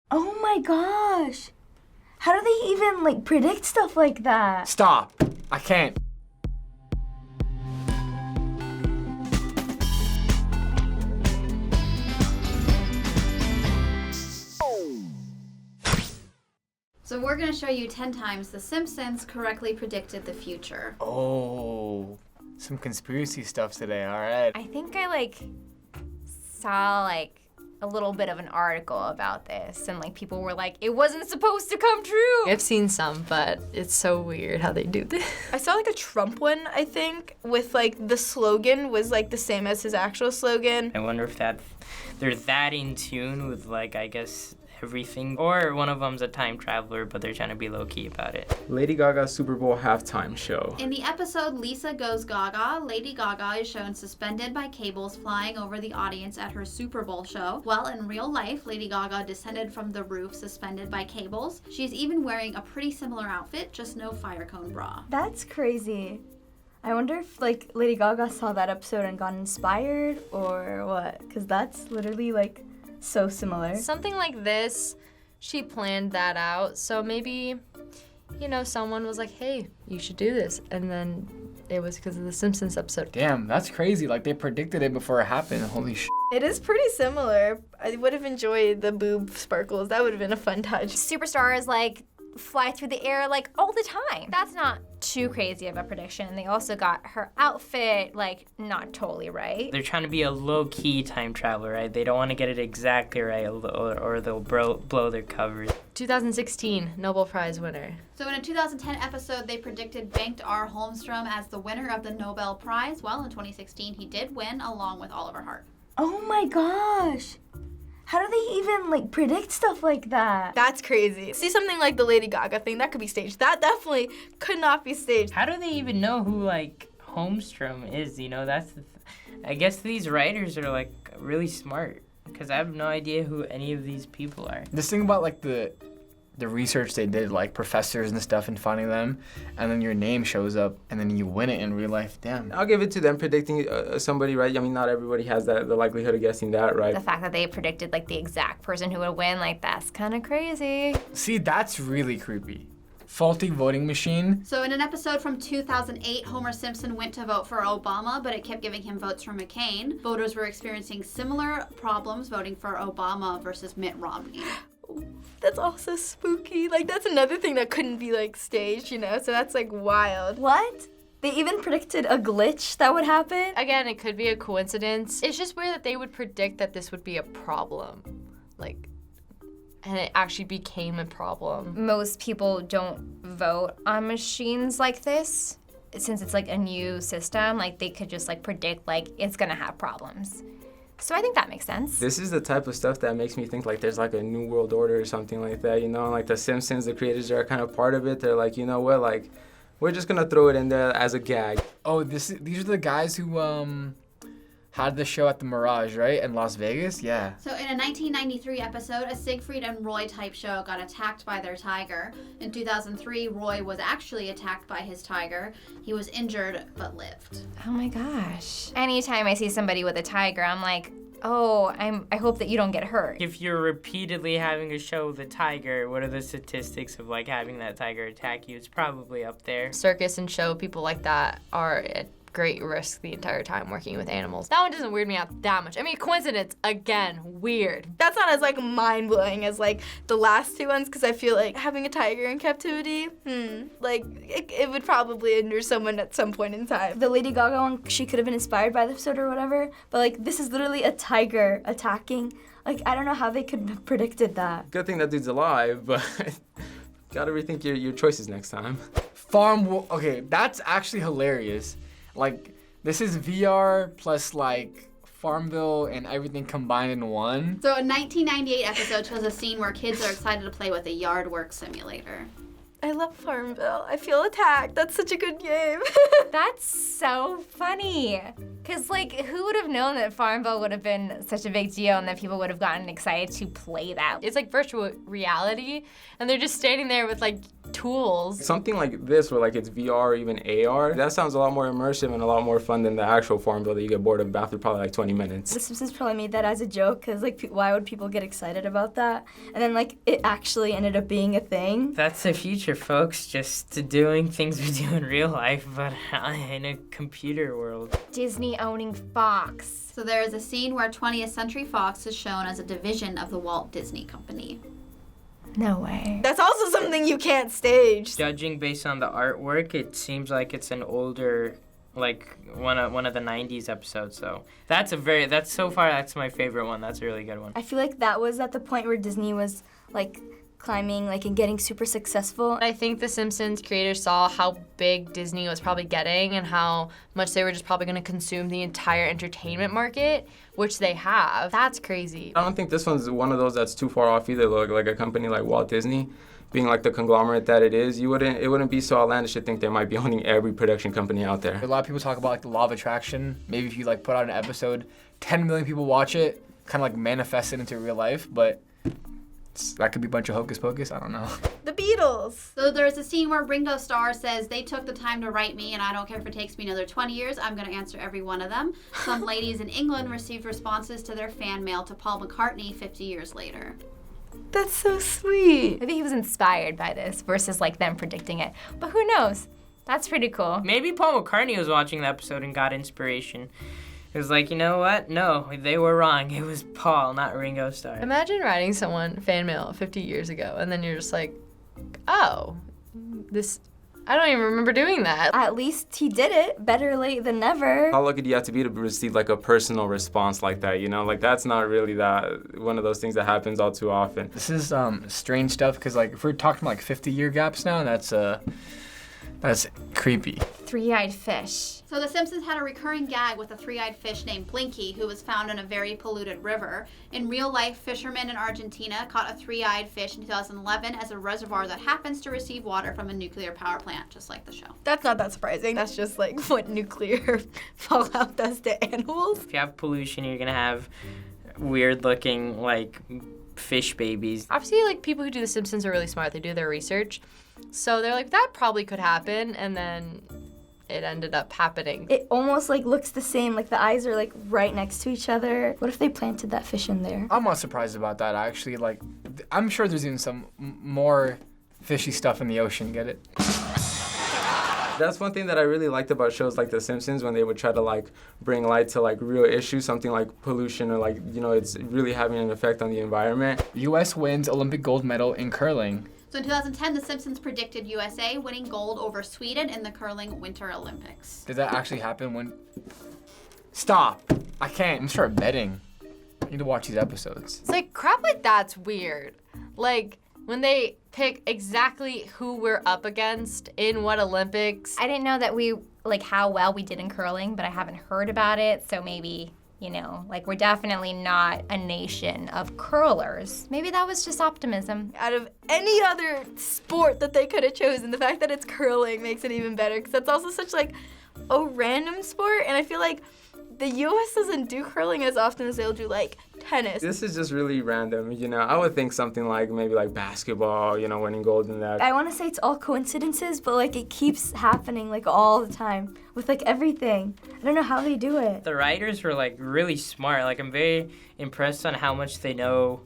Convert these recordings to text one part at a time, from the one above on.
Oh my gosh. How do they even, like, predict stuff like that? Stop. I can't. So we're gonna show you 10 times The Simpsons correctly predicted the future. Oh, some conspiracy stuff today, all right. I think I, like, saw, like, a little bit of an article about this, and, like, people were like, it wasn't supposed to come true. I've seen some, but it's so weird how they do this. I saw, like, a Trump one, I think, with, like, the slogan was, like, the same as his actual slogan. I wonder if they're that in tune with, like, I guess, everything, or one of them's a time traveler, but they're trying to be low-key about it. Lady Gaga's Super Bowl halftime show. In the episode Lisa Goes Gaga, Lady Gaga is shown suspended by cables flying over the audience at her Super Bowl show. Well, in real life, Lady Gaga descended from the roof suspended by cables. She's even wearing a pretty similar outfit, just no fire cone bra. That's crazy. I wonder if, like, Lady Gaga saw that episode and got inspired or what? Because that's literally, like, so similar. Something like this, she planned that out. So maybe, you know, someone was like, hey, you should do this. And then it was because of the Simpsons episode. Damn, that's crazy. Like, they predicted it before it happened. Holy shit. It is pretty similar. I would have enjoyed the boob sparkles. That would have been a fun touch. Superstars, like, fly through the air, like, all the time. That's not too crazy of a prediction. They also got her outfit, like, not totally right. They're trying to be a low-key time traveler, right? They don't want to get it exactly right, or they'll blow their covers. 2016 Nobel Prize winner. So in a 2010 episode, they predicted Bengt R. Holmstrom as the winner of the Nobel Prize. Well, in 2016, he did win, along with Oliver Hart. Oh my gosh. How do they even, like, predict stuff like that? That's crazy. See something like the Lady Gaga thing, that could be staged. That definitely could not be staged. How do they even know who, like, Holmstrom is, you know? That's the I guess these writers are, like, really smart, because I have no idea who any of these people are. This thing about, like, the research they did, like professors and stuff, and finding them, and then your name shows up, and then you win it in real life. Damn. I'll give it to them predicting somebody, right? I mean, not everybody has the likelihood of guessing that, right? The fact that they predicted, like, the exact person who would win, like, that's kind of crazy. See, that's really creepy. Faulty voting machine. So in an episode from 2008, Homer Simpson went to vote for Obama, but it kept giving him votes for McCain. Voters were experiencing similar problems voting for Obama versus Mitt Romney. That's also spooky. Like, that's another thing that couldn't be, like, staged, you know? So that's, like, wild. What? They even predicted a glitch that would happen? Again, it could be a coincidence. It's just weird that they would predict that this would be a problem. Like, and it actually became a problem. Most people don't vote on machines like this. Since it's, like, a new system, like, they could just, like, predict, like, it's gonna have problems. So I think that makes sense. This is the type of stuff that makes me think like there's like a new world order or something like that, you know? Like the Simpsons, the creators are kind of part of it. They're like, you know what, like, we're just gonna throw it in there as a gag. Oh, these are the guys who had the show at the Mirage, right? In Las Vegas? Yeah. So in a 1993 episode, a Siegfried and Roy type show got attacked by their tiger. In 2003, Roy was actually attacked by his tiger. He was injured but lived. Oh my gosh. Anytime I see somebody with a tiger, I'm like, oh, I hope that you don't get hurt. If you're repeatedly having a show with a tiger, what are the statistics of, like, having that tiger attack you? It's probably up there. Circus and show people like that are at great risk the entire time working with animals. That one doesn't weird me out that much. I mean, coincidence, again, weird. That's not as, like, mind-blowing as, like, the last two ones, because I feel like having a tiger in captivity, like, it would probably injure someone at some point in time. The Lady Gaga one, she could have been inspired by the episode or whatever, but, like, this is literally a tiger attacking. Like, I don't know how they could have predicted that. Good thing that dude's alive, but gotta rethink your choices next time. Okay, that's actually hilarious. Like, this is VR plus, like, Farmville and everything combined in one. So a 1998 episode shows a scene where kids are excited to play with a yard work simulator. I love Farmville. I feel attacked. That's such a good game. That's so funny. Cause, like, who would have known that Farmville would have been such a big deal and that people would have gotten excited to play that? It's like virtual reality, and they're just standing there with, like, tools. Something like this, where like it's VR or even AR, that sounds a lot more immersive and a lot more fun than the actual Farmville that you get bored of after probably like 20 minutes. The Simpsons probably made that as a joke because, like, why would people get excited about that? And then, like, it actually ended up being a thing. That's the future, folks. Just doing things we do in real life, but in a computer world. Disney owning Fox. So there is a scene where 20th Century Fox is shown as a division of the Walt Disney Company. No way. That's also something you can't stage. Judging based on the artwork, it seems like it's an older, like one of the 90s episodes. So that's so far that's my favorite one. That's a really good one. I feel like that was at the point where Disney was, like, climbing, like, and getting super successful. I think the Simpsons creators saw how big Disney was probably getting and how much they were just probably going to consume the entire entertainment market, which they have. That's crazy. I don't think this one's one of those that's too far off either. Like a company like Walt Disney, being like the conglomerate that it is, it wouldn't be so outlandish to think they might be owning every production company out there. A lot of people talk about like the law of attraction. Maybe if you like put out an episode, 10 million people watch it, kind of like manifest it into real life, but that could be a bunch of hocus pocus. I don't know. The Beatles. So there's a scene where Ringo Starr says, "They took the time to write me, and I don't care if it takes me another 20 years. I'm going to answer every one of them." Some ladies in England received responses to their fan mail to Paul McCartney 50 years later. That's so sweet. Maybe he was inspired by this versus like them predicting it. But who knows? That's pretty cool. Maybe Paul McCartney was watching the episode and got inspiration. It was like, you know what? No, they were wrong. It was Paul, not Ringo Starr. Imagine writing someone fan mail 50 years ago and then you're just like, oh, I don't even remember doing that. At least he did it. Better late than never. How lucky do you have to be to receive like a personal response like that, you know? Like that's not really one of those things that happens all too often. This is strange stuff because like if we're talking like 50-year gaps now, that's creepy. Three-eyed fish. So The Simpsons had a recurring gag with a three-eyed fish named Blinky, who was found in a very polluted river. In real life, fishermen in Argentina caught a three-eyed fish in 2011 as a reservoir that happens to receive water from a nuclear power plant, just like the show. That's not that surprising. That's just like what nuclear fallout does to animals. If you have pollution, you're gonna have weird-looking like fish babies. Obviously, like people who do The Simpsons are really smart. They do their research. So they're like, that probably could happen, and then it ended up happening. It almost like looks the same, like the eyes are like right next to each other. What if they planted that fish in there? I'm not surprised about that actually. Like, I'm sure there's even some more fishy stuff in the ocean. Get it? That's one thing that I really liked about shows like The Simpsons, when they would try to like bring light to like real issues, something like pollution or like, you know, it's really having an effect on the environment. U.S. wins Olympic gold medal in curling. So in 2010, The Simpsons predicted USA winning gold over Sweden in the curling Winter Olympics. Did that actually happen Stop. I can't. I'm start betting. I need to watch these episodes. It's like crap like that's weird. Like when they pick exactly who we're up against in what Olympics. I didn't know that how well we did in curling, but I haven't heard about it, so maybe, you know, like we're definitely not a nation of curlers. Maybe that was just optimism. Out of any other sport that they could have chosen, the fact that it's curling makes it even better, because that's also such like a random sport, and I feel like the U.S. doesn't do curling as often as they'll do like tennis. This is just really random, you know. I would think something like maybe like basketball, you know, winning gold in that. I want to say it's all coincidences, but like it keeps happening like all the time with like everything. I don't know how they do it. The writers were like really smart. Like I'm very impressed on how much they know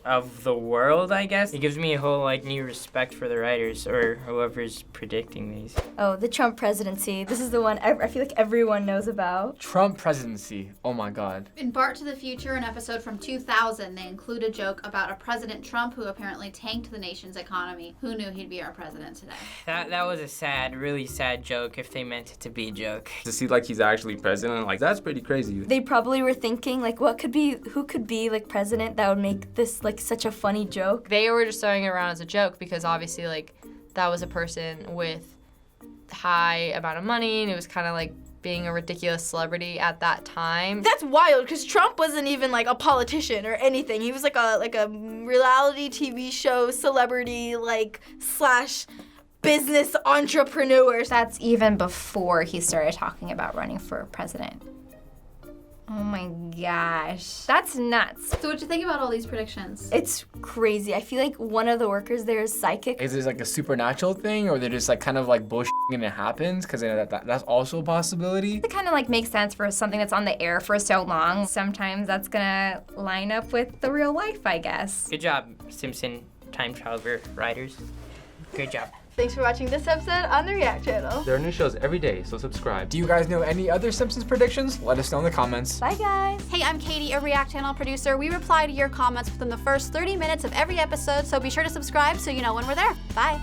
of the world, I guess. It gives me a whole like new respect for the writers or whoever's predicting these. Oh, the Trump presidency. This is the one I feel like everyone knows about. Trump presidency. Oh my God. In Bart to the Future, an episode from 2000, they include a joke about a President Trump who apparently tanked the nation's economy. Who knew he'd be our president today? That was a sad, really sad joke if they meant it to be a joke. To see like he's actually president, like that's pretty crazy. They probably were thinking like who could be like president that would make this like such a funny joke. They were just throwing it around as a joke because obviously like that was a person with high amount of money and it was kind of like being a ridiculous celebrity at that time. That's wild, because Trump wasn't even like a politician or anything. He was like a reality TV show celebrity like / business entrepreneur. That's even before he started talking about running for president. Oh my gosh. That's nuts. So what you think about all these predictions? It's crazy. I feel like one of the workers there is psychic. Is this like a supernatural thing, or they're just like kind of like bullshit and it happens? Because that's also a possibility. It kind of like makes sense for something that's on the air for so long. Sometimes that's gonna line up with the real life, I guess. Good job, Simpson time traveler writers. Good job. Thanks for watching this episode on the React channel. There are new shows every day, so subscribe. Do you guys know any other Simpsons predictions? Let us know in the comments. Bye, guys. Hey, I'm Katie, a React channel producer. We reply to your comments within the first 30 minutes of every episode, so be sure to subscribe so you know when we're there. Bye.